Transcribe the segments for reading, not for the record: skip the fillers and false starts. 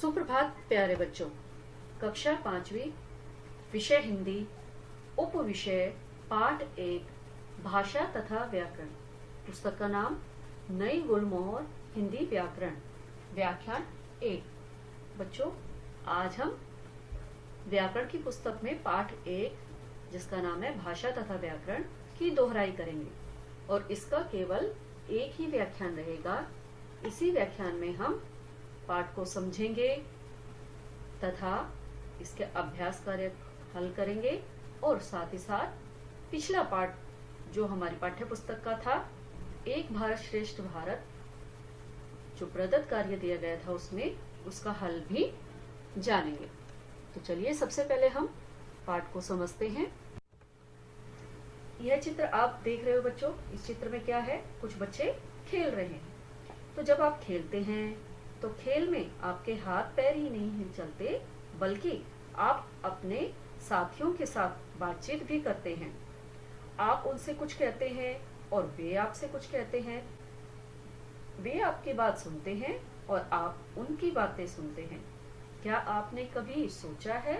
सुप्रभात प्यारे बच्चों। कक्षा 5वीं, विषय हिंदी, उप विषय पाठ 1, भाषा तथा व्याकरण। पुस्तक का नाम नई गुलमोहर हिंदी व्याकरण, व्याख्यान 1। बच्चों, आज हम व्याकरण की पुस्तक में पाठ 1, जिसका नाम है भाषा तथा व्याकरण, की दोहराई करेंगे और इसका केवल एक ही व्याख्यान रहेगा। इसी व्याख्यान में हम पाठ को समझेंगे तथा इसके अभ्यास कार्य हल करेंगे और साथ ही साथ पिछला पाठ जो हमारी पाठ्य पुस्तक का था, एक भारत श्रेष्ठ भारत, जो प्रदत्त कार्य दिया गया था उसमें उसका हल भी जानेंगे। तो चलिए सबसे पहले हम पाठ को समझते हैं। यह चित्र आप देख रहे हो बच्चों। इस चित्र में क्या है? कुछ बच्चे खेल रहे हैं। तो जब आप खेलते हैं तो खेल में आपके हाथ पैर ही नहीं चलते, बल्कि आप अपने साथियों के साथ बातचीत भी करते हैं। आप उनसे कुछ कहते हैं और वे आपसे कुछ कहते हैं। वे आपकी बात सुनते हैं और आप उनकी बातें सुनते हैं। क्या आपने कभी सोचा है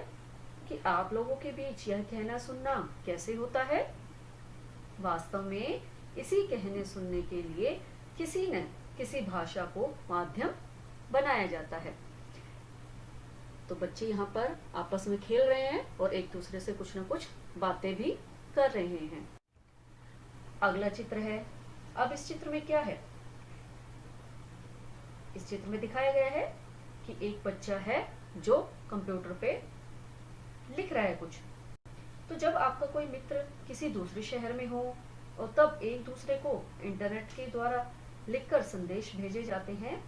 कि आप लोगों के बीच यह कहना सुनना कैसे होता है? वास्तव में इसी कहने सुनने के लिए किसी न किसी भाषा को माध्यम बनाया जाता है। तो बच्चे यहाँ पर आपस में खेल रहे हैं और एक दूसरे से कुछ न कुछ बातें भी कर रहे हैं। अगला चित्र है। अब इस चित्र में क्या है? इस चित्र में दिखाया गया है कि एक बच्चा है जो कंप्यूटर पे लिख रहा है कुछ। तो जब आपका कोई मित्र किसी दूसरे शहर में हो और तब एक दूसरे को इंटरनेट के द्वारा लिखकर संदेश भेजे जाते हैं।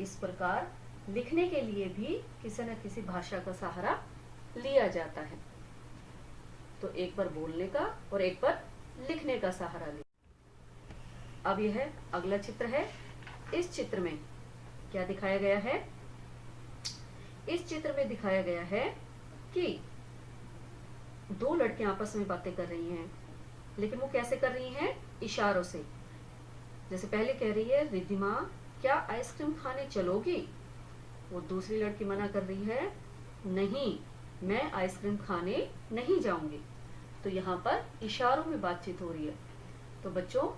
इस प्रकार लिखने के लिए भी किसी न किसी भाषा का सहारा लिया जाता है। तो एक बार बोलने का और एक बार लिखने का सहारा लिया। अब यह अगला चित्र है। इस चित्र में क्या दिखाया गया है? इस चित्र में दिखाया गया है कि दो लड़कियां आपस में बातें कर रही हैं, लेकिन वो कैसे कर रही हैं? इशारों से। जैसे पहले कह रही है, रिद्धिमा क्या आइसक्रीम खाने चलोगी? वो दूसरी लड़की मना कर रही है, नहीं, मैं आइसक्रीम खाने नहीं जाऊंगी। तो यहाँ पर इशारों में बातचीत हो रही है। तो बच्चों,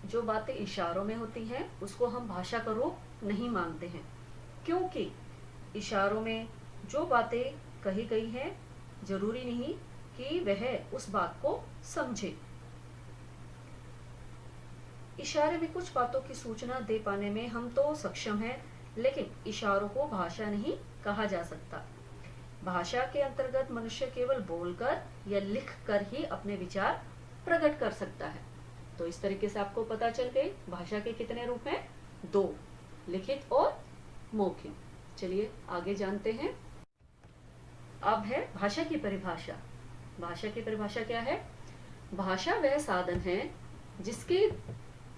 जो बातें इशारों में होती हैं उसको हम भाषा का रूप नहीं मानते हैं, क्योंकि इशारों में जो बातें कही गई हैं जरूरी नहीं कि वह उस बात को समझे। इशारे में कुछ बातों की सूचना दे पाने में हम तो सक्षम हैं, लेकिन इशारों को भाषा नहीं कहा जा सकता। भाषा के अंतर्गत मनुष्य केवल बोलकर या लिखकर ही अपने विचार प्रकट कर सकता है। तो इस तरीके से आपको पता चल गई भाषा के कितने रूप हैं? 2, लिखित और मौखिक। चलिए आगे जानते हैं। अब है भाषा की परिभाषा। भाषा की परिभाषा क्या है? भाषा वह साधन है जिसके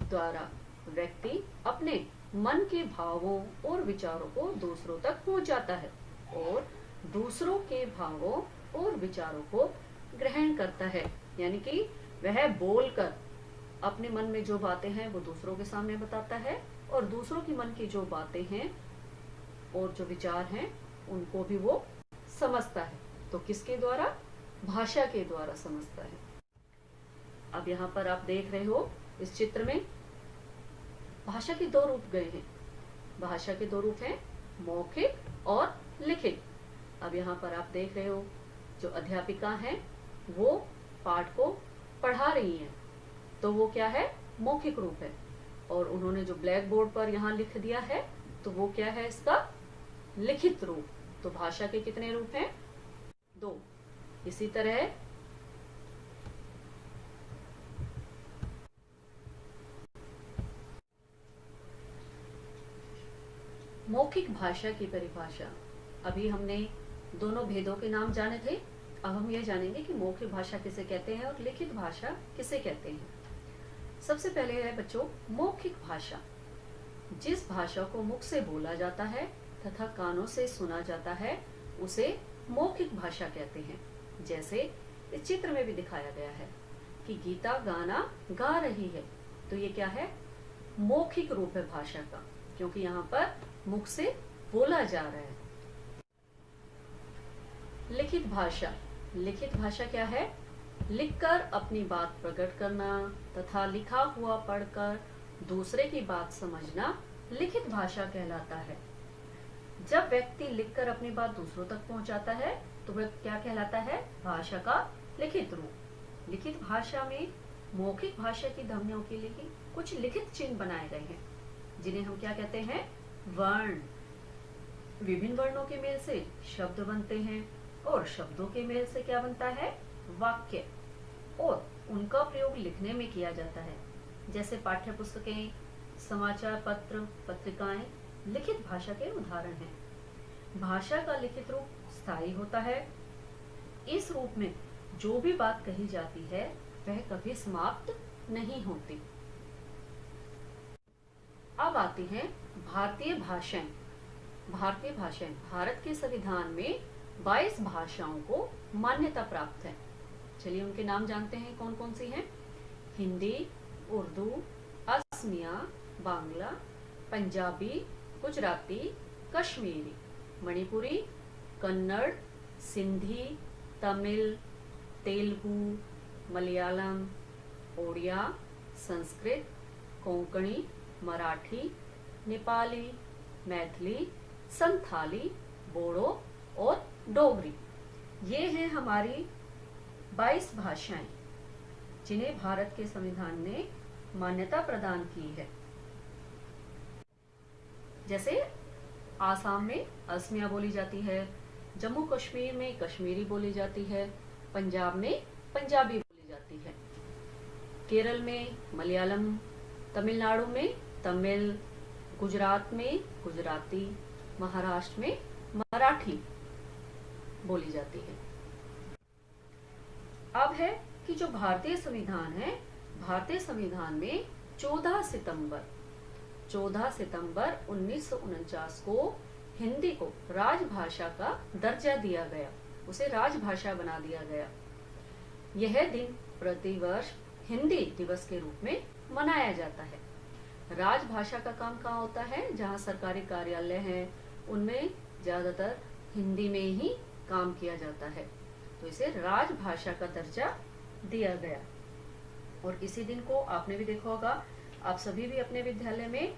द्वारा व्यक्ति अपने मन के भावों और विचारों को दूसरों तक पहुंचाता है और दूसरों के भावों और विचारों को ग्रहण करता है। यानी कि वह बोलकर अपने मन में जो बातें हैं वो दूसरों के सामने बताता है और दूसरों की मन की जो बातें हैं और जो विचार हैं उनको भी वो समझता है। तो किसके द्वारा? भाषा के द्वारा समझता है। अब यहाँ पर आप देख रहे हो इस चित्र में भाषा के 2 रूप गए हैं। भाषा के 2 रूप हैं, मौखिक और लिखित। अब यहाँ पर आप देख रहे हो जो अध्यापिका हैं वो पाठ को पढ़ा रही हैं, तो वो क्या है? मौखिक रूप है। और उन्होंने जो ब्लैक बोर्ड पर यहाँ लिख दिया है तो वो क्या है? इसका लिखित रूप। तो भाषा के कितने रूप हैं? 2। इसी तरह मौखिक भाषा की परिभाषा। अभी हमने दोनों भेदों के नाम जाने थे। अब हम यह जानेंगे कि मौखिक भाषा किसे कहते हैं और लिखित भाषा किसे कहते हैं। सबसे पहले है बच्चों मौखिक भाषा। जिस भाषा को मुख से बोला जाता है तथा कानों से सुना जाता है उसे मौखिक भाषा कहते हैं। जैसे इस चित्र में भी दिखाया गया है कि गीता गाना गा रही है, तो ये क्या है? मौखिक रूप है भाषा का, क्योंकि यहाँ पर मुख से बोला जा रहा है। लिखित भाषा। लिखित भाषा क्या है? लिखकर अपनी बात प्रकट करना तथा लिखा हुआ पढ़कर दूसरे की बात समझना लिखित भाषा कहलाता है। जब व्यक्ति लिखकर अपनी बात दूसरों तक पहुंचाता है तो वह क्या कहलाता है? भाषा का लिखित रूप। लिखित भाषा में मौखिक भाषा की ध्वनियों के लिए कुछ लिखित चिन्ह बनाए गए हैं, जिन्हें हम क्या कहते हैं? वर्ण। विभिन्न वर्णों के मेल से शब्द बनते हैं और शब्दों के मेल से क्या बनता है? वाक्य। और उनका प्रयोग लिखने में किया जाता है। जैसे पाठ्य पुस्तकें, समाचार पत्र, पत्रिकाएं लिखित भाषा के उदाहरण हैं। भाषा का लिखित रूप स्थायी होता है। इस रूप में जो भी बात कही जाती है वह कभी समाप्त नहीं होती। अब आती हैं भारतीय भाषाएं। भारतीय भाषाएं। भारत के संविधान में 22 भाषाओं को मान्यता प्राप्त है। चलिए उनके नाम जानते हैं, कौन कौन सी हैं? हिंदी, उर्दू, असमिया, बांग्ला, पंजाबी, गुजराती, कश्मीरी, मणिपुरी, कन्नड़, सिंधी, तमिल, तेलुगु, मलयालम, ओडिया, संस्कृत, कोंकणी, मराठी, नेपाली, मैथिली, संथाली, बोडो और डोगरी। ये हैं हमारी 22 भाषाएं जिन्हें भारत के संविधान ने मान्यता प्रदान की है। जैसे आसाम में असमिया बोली जाती है, जम्मू कश्मीर में कश्मीरी बोली जाती है, पंजाब में पंजाबी बोली जाती है, केरल में मलयालम, तमिलनाडु में तमिल, गुजरात में गुजराती, महाराष्ट्र में मराठी बोली जाती है। अब है कि जो भारतीय संविधान है, भारतीय संविधान में 14 सितंबर 1949 को हिंदी को राजभाषा का दर्जा दिया गया, उसे राजभाषा बना दिया गया। यह दिन प्रतिवर्ष हिंदी दिवस के रूप में मनाया जाता है। राजभाषा का काम कहाँ होता है? जहाँ सरकारी कार्यालय हैं उनमें ज्यादातर हिंदी में ही काम किया जाता है, तो इसे राजभाषा का दर्जा दिया गया। और इसी दिन को आपने भी देखा होगा, आप सभी भी अपने विद्यालय में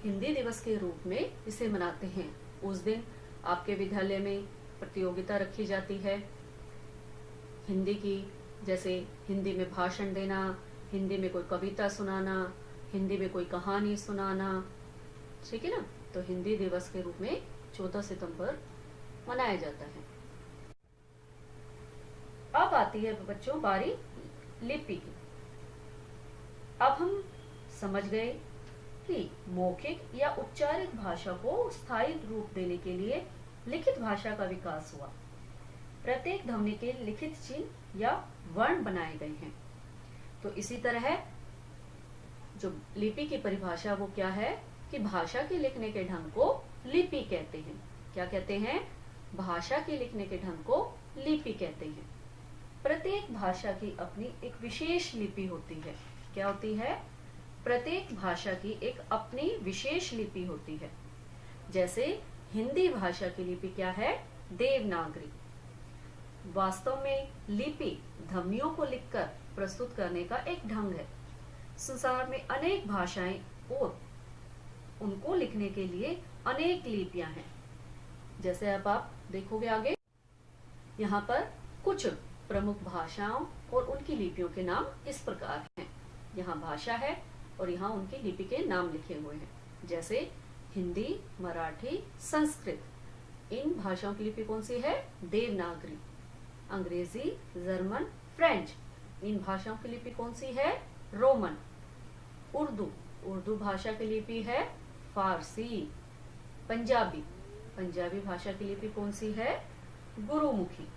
हिंदी दिवस के रूप में इसे मनाते हैं। उस दिन आपके विद्यालय में प्रतियोगिता रखी जाती है हिंदी की, जैसे हिंदी में भाषण देना, हिंदी में कोई कविता सुनाना, हिंदी में कोई कहानी सुनाना, ठीक है ना। तो हिंदी दिवस के रूप में 14 सितंबर मनाया जाता है। अब आती है बच्चों बारी लिपि की। अब हम समझ गए कि मौखिक या उच्चारित भाषा को स्थायी रूप देने के लिए लिखित भाषा का विकास हुआ। प्रत्येक ध्वनि के लिखित चिन्ह या वर्ण बनाए गए हैं। तो इसी तरह जो लिपि की परिभाषा वो क्या है कि भाषा के लिखने के ढंग को लिपि कहते हैं। क्या कहते हैं? भाषा के लिखने के ढंग को लिपि कहते हैं। प्रत्येक भाषा की अपनी एक विशेष लिपि होती है। क्या होती है? प्रत्येक भाषा की एक अपनी विशेष लिपि होती है। जैसे हिंदी भाषा की लिपि क्या है? देवनागरी। वास्तव में लिपि ध्वनियों को लिखकर प्रस्तुत करने का एक ढंग है। संसार में अनेक भाषाएं और उनको लिखने के लिए अनेक लिपियां हैं। जैसे अब आप देखोगे आगे, यहाँ पर कुछ प्रमुख भाषाओं और उनकी लिपियों के नाम इस प्रकार हैं। यहाँ भाषा है और यहाँ उनकी लिपि के नाम लिखे हुए हैं। जैसे हिंदी, मराठी, संस्कृत। इन भाषाओं की लिपि कौन सी है? देवनागरी। अंग्रेजी, जर्मन, फ्रेंच। इन भाषाओं की लिपि कौन सी है? रोमन। उर्दू भाषा की लिपि है फारसी। पंजाबी भाषा की लिपि कौन सी है? गुरुमुखी।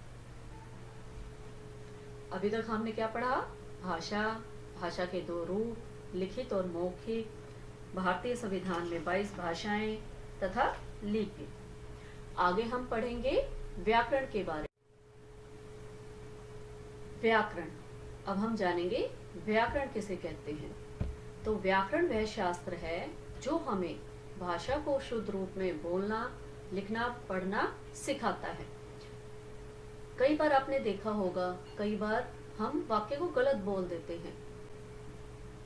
अभी तक हमने क्या पढ़ा? भाषा के दो रूप, लिखित और मौखिक। भारतीय संविधान में 22 भाषाएं तथा लिपि। आगे हम पढ़ेंगे व्याकरण के बारे में। व्याकरण। अब हम जानेंगे व्याकरण किसे कहते हैं। तो व्याकरण वह शास्त्र है जो हमें भाषा को शुद्ध रूप में बोलना, लिखना, पढ़ना सिखाता है। कई बार आपने देखा होगा, कई बार हम वाक्य को गलत बोल देते हैं।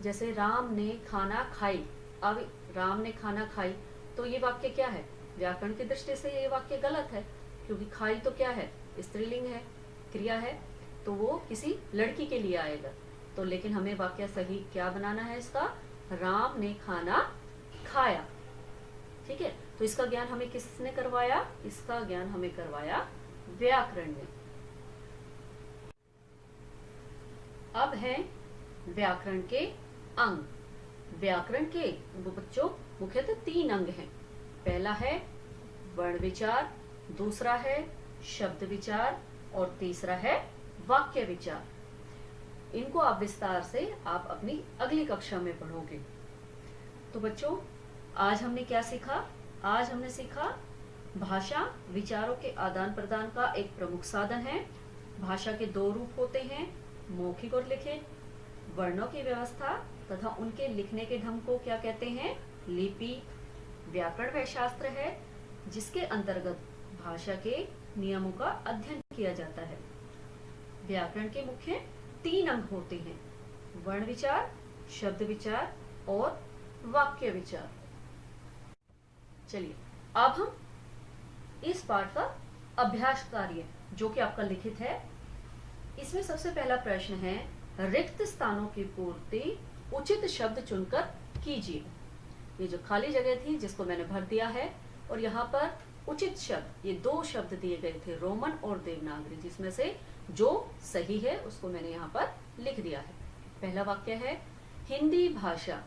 जैसे राम ने खाना खाई। अब राम ने खाना खाई, तो ये वाक्य क्या है? व्याकरण की दृष्टि से ये वाक्य गलत है, क्योंकि खाई तो क्या है? स्त्रीलिंग है, क्रिया है, तो वो किसी लड़की के लिए आएगा। तो लेकिन हमें वाक्य सही क्या बनाना है इसका? राम ने खाना खाया। ठीक है, तो इसका ज्ञान हमें किसने करवाया? इसका ज्ञान हमें करवाया व्याकरण ने। अब है व्याकरण के अंग। व्याकरण के बच्चों मुख्यतः 3 अंग हैं। पहला है वर्ण विचार, दूसरा है शब्द विचार और तीसरा है वाक्य विचार। इनको आप विस्तार से आप अपनी अगली कक्षा में पढ़ोगे। तो बच्चों आज हमने क्या सीखा? आज हमने सीखा भाषा विचारों के आदान प्रदान का एक प्रमुख साधन है। भाषा के 2 रूप होते हैं, मौखिक और लिखित। वर्णों की व्यवस्था तथा उनके लिखने के ढंग को क्या कहते हैं? लिपि। व्याकरण वह शास्त्र है जिसके अंतर्गत भाषा के नियमों का अध्ययन किया जाता है। व्याकरण के मुख्य 3 अंग होते हैं, वर्ण विचार, शब्द विचार और वाक्य विचार। चलिए अब हम इस पाठ का अभ्यास कार्य जो कि आपका लिखित है, इसमें सबसे पहला प्रश्न है रिक्त स्थानों की पूर्ति उचित शब्द चुनकर कीजिए। ये जो खाली जगह थी जिसको मैंने भर दिया है, और यहाँ पर उचित शब्द, ये 2 शब्द दिए गए थे, रोमन और देवनागरी, जिसमें से जो सही है उसको मैंने यहाँ पर लिख दिया है। पहला वाक्य है हिंदी भाषा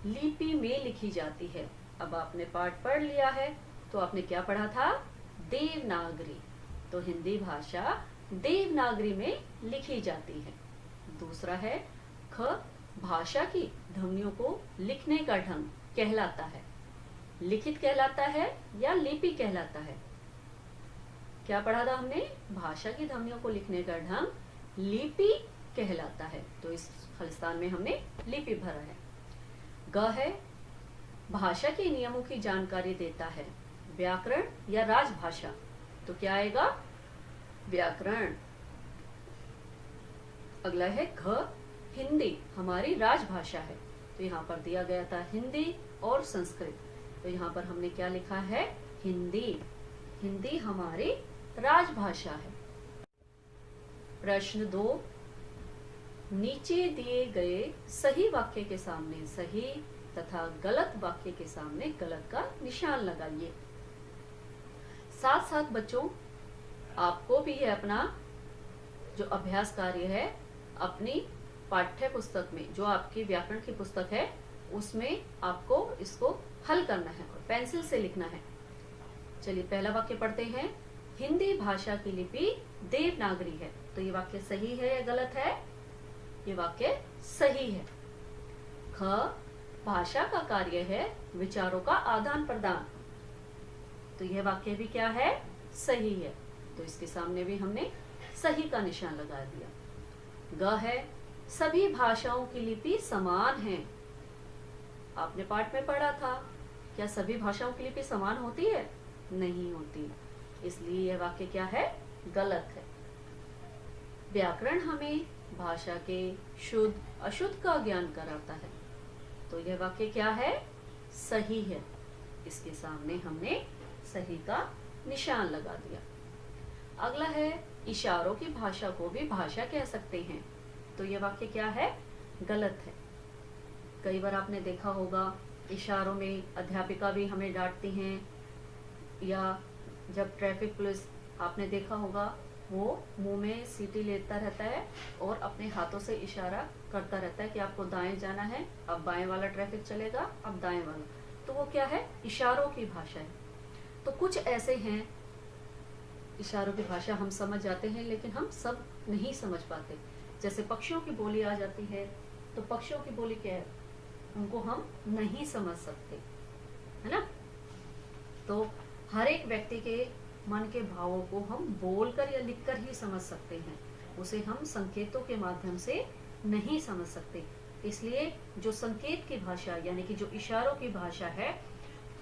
लिपि में लिखी जाती है। अब आपने पाठ पढ़ लिया है, तो आपने क्या पढ़ा था? देवनागरी। तो हिंदी भाषा देवनागरी में लिखी जाती है। दूसरा है ख भाषा की ध्वनियों को लिखने का ढंग कहलाता है। लिखित कहलाता है या लिपि कहलाता है? क्या पढ़ा था हमने? भाषा की ध्वनियों को लिखने का ढंग लिपि कहलाता है। तो इस खालिस्तान में हमने लिपि भरा है। ग है भाषा के नियमों की जानकारी देता है। व्याकरण या राजभाषा? तो क्या आएगा? व्याकरण। अगला है घ हिंदी हमारी राजभाषा है। तो यहाँ पर दिया गया था हिंदी और संस्कृत, तो यहाँ पर हमने क्या लिखा है? हिंदी। हिंदी हमारी राजभाषा है। प्रश्न 2, नीचे दिए गए सही वाक्य के सामने सही तथा गलत वाक्य के सामने गलत का निशान लगाइए। साथ साथ बच्चों आपको भी ये अपना जो अभ्यास कार्य है अपनी पाठ्य पुस्तक में, जो आपकी व्याकरण की पुस्तक है, उसमें आपको इसको हल करना है और पेंसिल से लिखना है। चलिए पहला वाक्य पढ़ते हैं। हिंदी भाषा की लिपि देवनागरी है। तो ये वाक्य सही है या गलत है? ये वाक्य सही है। ख भाषा का कार्य है विचारों का आदान प्रदान। तो यह वाक्य भी क्या है? सही है। तो इसके सामने भी हमने सही का निशान लगा दिया। ग है सभी भाषाओं की लिपि समान है। आपने पाठ में पढ़ा था, क्या सभी भाषाओं की लिपि समान होती है? नहीं होती, इसलिए यह वाक्य क्या है? गलत है। व्याकरण हमें भाषा के शुद्ध अशुद्ध का ज्ञान कराता है। तो यह वाक्य क्या है? सही है। इसके सामने हमने सही का निशान लगा दिया। अगला है इशारों की भाषा को भी भाषा कह सकते हैं। तो यह वाक्य क्या है? गलत है। कई बार आपने देखा होगा इशारों में अध्यापिका भी हमें डांटती हैं, या जब ट्रैफिक पुलिस आपने देखा होगा वो मुंह में सीटी लेता रहता है और अपने हाथों से इशारा करता रहता है कि आपको दाएं जाना है, अब बाएं वाला ट्रैफिक चलेगा, अब दाएं वाला। तो वो क्या है? इशारों की भाषा है। तो कुछ ऐसे हैं इशारों की भाषा हम समझ जाते हैं, लेकिन हम सब नहीं समझ पाते। जैसे पक्षियों की बोली आ जाती है, तो पक्षियों की बोली क्या है? उनको हम नहीं समझ सकते, है ना? तो हर एक व्यक्ति के मन के भावों को हम बोलकर या लिखकर ही समझ सकते हैं, उसे हम संकेतों के माध्यम से नहीं समझ सकते। इसलिए जो संकेत की भाषा यानी कि जो इशारों की भाषा है,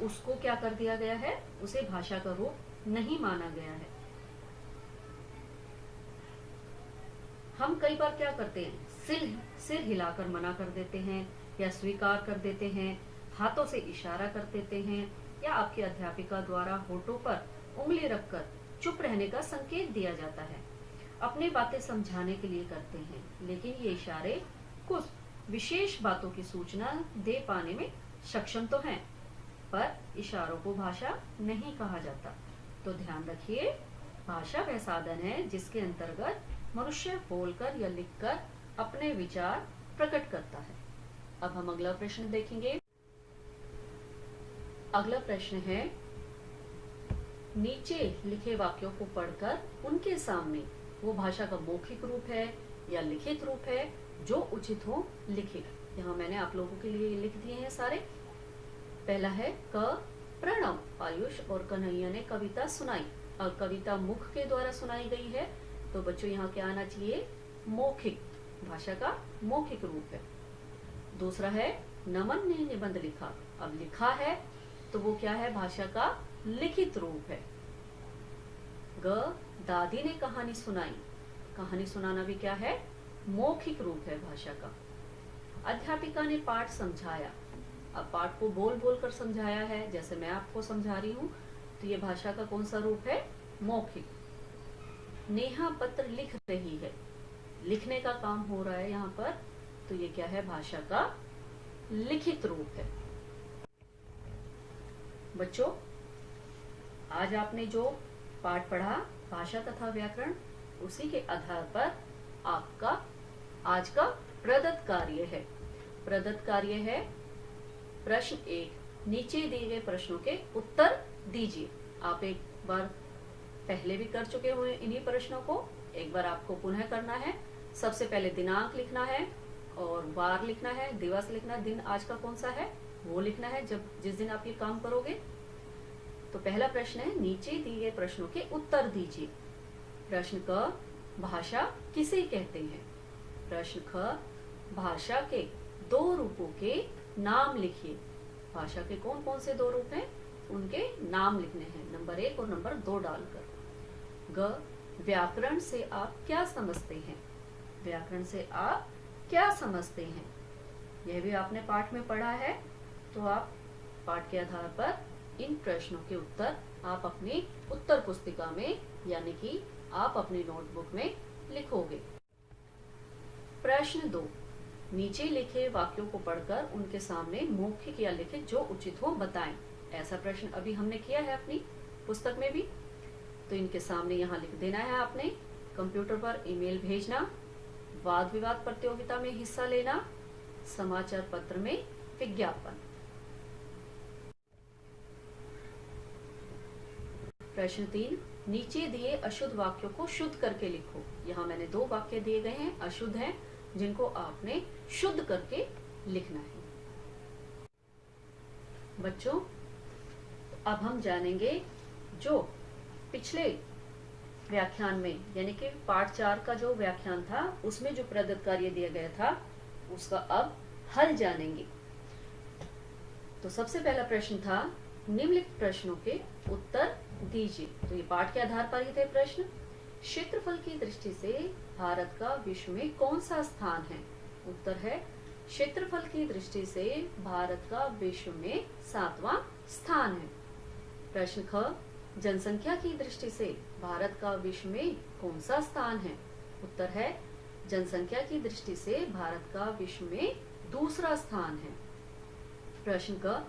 उसको क्या कर दिया गया है, उसे भाषा का रूप नहीं माना गया है। हम कई बार क्या करते हैं, सिर हिलाकर मना कर देते हैं या स्वीकार कर देते हैं, हाथों से इशारा कर देते हैं, या आपकी अध्यापिका द्वारा होठों पर उंगली रखकर चुप रहने का संकेत दिया जाता है। अपनी बातें समझाने के लिए करते हैं, लेकिन ये इशारे कुछ विशेष बातों की सूचना दे पाने में सक्षम तो हैं, पर इशारों को भाषा नहीं कहा जाता। तो ध्यान रखिए, भाषा वह साधन है जिसके अंतर्गत मनुष्य बोलकर या लिखकर अपने विचार प्रकट करता है। अब हम अगला प्रश्न देखेंगे। अगला प्रश्न है, नीचे लिखे वाक्यों को पढ़कर उनके सामने वो भाषा का मौखिक रूप है या लिखित रूप है, जो उचित हो लिखे। यहाँ मैंने आप लोगों के लिए लिख दिए हैं सारे। पहला है, क प्रणव, आयुष और कन्हैया ने कविता सुनाई, और कविता मुख के द्वारा सुनाई गई है, तो बच्चों यहाँ क्या आना चाहिए, मौखिक, भाषा का मौखिक रूप है। दूसरा है, नमन ने निबंध लिखा, अब लिखा है तो वो क्या है, भाषा का लिखित रूप है। ग दादी ने कहानी सुनाई, कहानी सुनाना भी क्या है, मौखिक रूप है भाषा का। अध्यापिका ने पाठ समझाया, अब पाठ को बोल बोल कर समझाया है, जैसे मैं आपको समझा रही हूँ, तो ये भाषा का कौन सा रूप है, मौखिक। नेहा पत्र लिख रही है, लिखने का काम हो रहा है यहाँ पर, तो ये क्या है, भाषा का लिखित रूप है। बच्चों, आज आपने जो पाठ पढ़ा भाषा तथा व्याकरण, उसी के आधार पर आपका आज का प्रदत्त कार्य है। प्रदत्त कार्य है प्रश्न 1, नीचे दिए गए प्रश्नों के उत्तर दीजिए। आप एक बार पहले भी कर चुके हुए इन्हीं प्रश्नों को, एक बार आपको पुनः करना है। सबसे पहले दिनांक लिखना है और वार लिखना है, दिवस लिखना, दिन आज का कौन सा है वो लिखना है जिस दिन आप ये काम करोगे। तो पहला प्रश्न है, नीचे दिए गए प्रश्नों के उत्तर दीजिए। प्रश्न क, भाषा किसे कहते हैं। प्रश्न ख, भाषा के दो रूपों के नाम लिखिए। भाषा के कौन कौन से दो रूप हैं, उनके नाम लिखने हैं, नंबर 1 और नंबर 2 डालकर। ग, व्याकरण से आप क्या समझते हैं। व्याकरण से आप क्या समझते हैं, यह भी आपने पाठ में पढ़ा है, तो आप पाठ के आधार पर इन प्रश्नों के उत्तर आप अपनी उत्तर पुस्तिका में, यानी कि आप अपनी नोटबुक में लिखोगे। प्रश्न 2, नीचे लिखे वाक्यों को पढ़कर उनके सामने मौखिक या लिखित जो उचित हो बताएं। ऐसा प्रश्न अभी हमने किया है अपनी पुस्तक में भी, तो इनके सामने यहाँ लिख देना है आपने। कंप्यूटर पर ईमेल भेजना, वाद विवाद प्रतियोगिता में हिस्सा लेना, समाचार पत्र में विज्ञापन। प्रश्न 3, नीचे दिए अशुद्ध वाक्यों को शुद्ध करके लिखो। यहाँ मैंने 2 वाक्य दिए गए हैं, अशुद्ध हैं, जिनको आपने शुद्ध करके लिखना है। बच्चों, अब हम जानेंगे जो पिछले व्याख्यान में, यानी कि पाठ 4 का जो व्याख्यान था, उसमें जो प्रदत्त कार्य दिया गया था, उसका अब हल जानेंगे। तो सबसे पहला प्रश्न था, निम्नलिखित प्रश्नों के उत्तर दीजिए। तो ये पाठ के आधार पर ही थे प्रश्न। क्षेत्रफल की दृष्टि से भारत का विश्व में कौन सा स्थान है। उत्तर है, क्षेत्रफल की दृष्टि से भारत का विश्व में 7वां स्थान है। प्रश्न ख, जनसंख्या की दृष्टि से भारत का विश्व में कौन सा स्थान है। उत्तर है, जनसंख्या की दृष्टि से भारत का विश्व में 2रा स्थान है। प्रश्न क,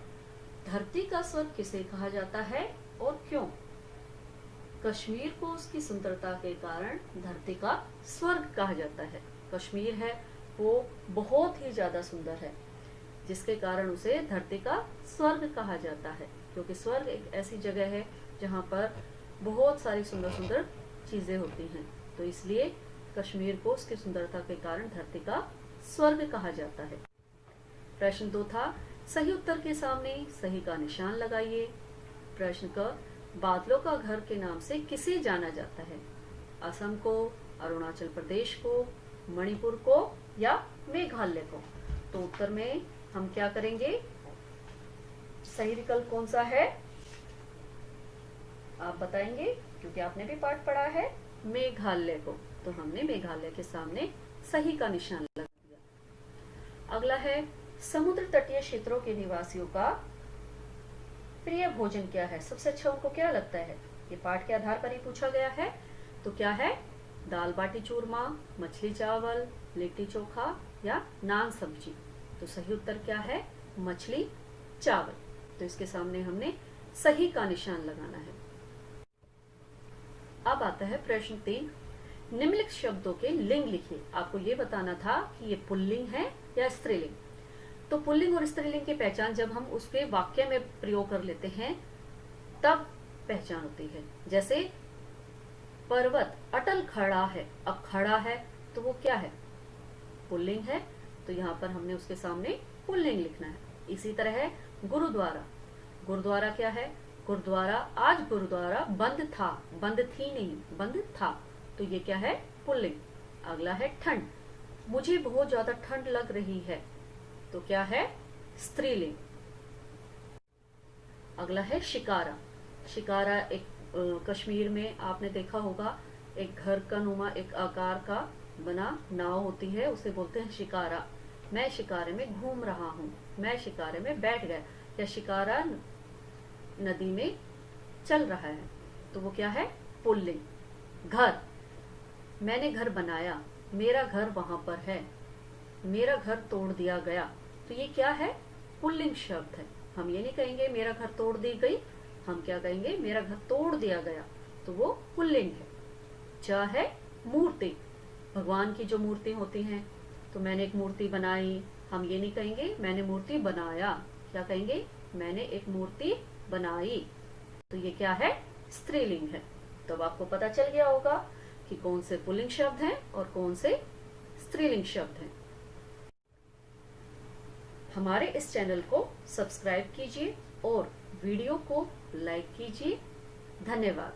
धरती का स्वर्ग किसे कहा जाता है और क्यों। कश्मीर को उसकी सुंदरता के कारण धरती का स्वर्ग कहा जाता है। कश्मीर है वो बहुत ही ज्यादा सुंदर है, जिसके कारण उसे धरती का स्वर्ग कहा जाता है, क्योंकि स्वर्ग एक ऐसी जगह है जहाँ पर बहुत सारी सुंदर सुंदर चीजें होती हैं, तो इसलिए कश्मीर को उसकी सुंदरता के कारण धरती का स्वर्ग कहा जाता है। प्रश्न 2 था, सही उत्तर के सामने सही का निशान लगाइए। प्रश्न क, बादलों का घर के नाम से किसे जाना जाता है। असम को, अरुणाचल प्रदेश को, मणिपुर को या मेघालय को। तो उत्तर में हम क्या करेंगे, सही विकल्प कौन सा है? आप बताएंगे क्योंकि आपने भी पाठ पढ़ा है मेघालय को, तो हमने मेघालय के सामने सही का निशान लगा दिया। अगला है समुद्र तटीय क्षेत्रों के निवासियों का प्रिय भोजन क्या है? सबसे अच्छा उनको क्या लगता है? ये पाठ के आधार पर ही पूछा गया है। तो क्या है? दाल बाटी चूरमा, मछली चावल, लिट्टी चोखा या नान सब्जी। तो सही उत्तर क्या है? मछली चावल। तो इसके सामने हमने सही का निशान लगाना है। अब आता है प्रश्न 3, निम्नलिखित शब्दों के लिंग लिखिए। आपको ये बताना था कि ये पुल्लिंग है या स्त्रीलिंग। तो पुल्लिंग और स्त्रीलिंग की पहचान जब हम उसके वाक्य में प्रयोग कर लेते हैं तब पहचान होती है। जैसे पर्वत अटल खड़ा है, अब खड़ा है तो वो क्या है? पुल्लिंग है। तो यहाँ पर हमने उसके सामने पुल्लिंग लिखना है। इसी तरह है गुरुद्वारा। गुरुद्वारा क्या है? गुरुद्वारा, आज गुरुद्वारा बंद था, बंद थी नहीं, बंद था। तो ये क्या है? पुल्लिंग। अगला है ठंड। मुझे बहुत ज्यादा ठंड लग रही है। तो क्या है? स्त्रीलिंग। अगला है शिकारा। शिकारा एक कश्मीर में आपने देखा होगा, एक घर का नुमा एक आकार का बना नाव होती है, उसे बोलते हैं शिकारा। मैं शिकारे में घूम रहा हूँ, मैं शिकारे में बैठ गया, या शिकारा नदी में चल रहा है। तो वो क्या है? पुल्लिंग। घर, मैंने घर बनाया, मेरा घर वहां पर है, मेरा घर तोड़ दिया गया। तो ये क्या है? पुल्लिंग शब्द है। हम ये नहीं कहेंगे मेरा घर तोड़ दी गई, हम क्या कहेंगे? मेरा घर तोड़ दिया गया। तो वो पुल्लिंग है। च है मूर्ति। भगवान की जो मूर्ति होती हैं, तो मैंने एक मूर्ति बनाई, हम ये नहीं कहेंगे मैंने मूर्ति बनाया, क्या कहेंगे? मैंने एक मूर्ति बनाई। तो ये क्या है? स्त्रीलिंग है। तो अब आपको पता चल गया होगा कि कौन से पुल्लिंग शब्द हैं और कौन से स्त्रीलिंग शब्द हैं। हमारे इस चैनल को सब्सक्राइब कीजिए और वीडियो को लाइक कीजिए। धन्यवाद।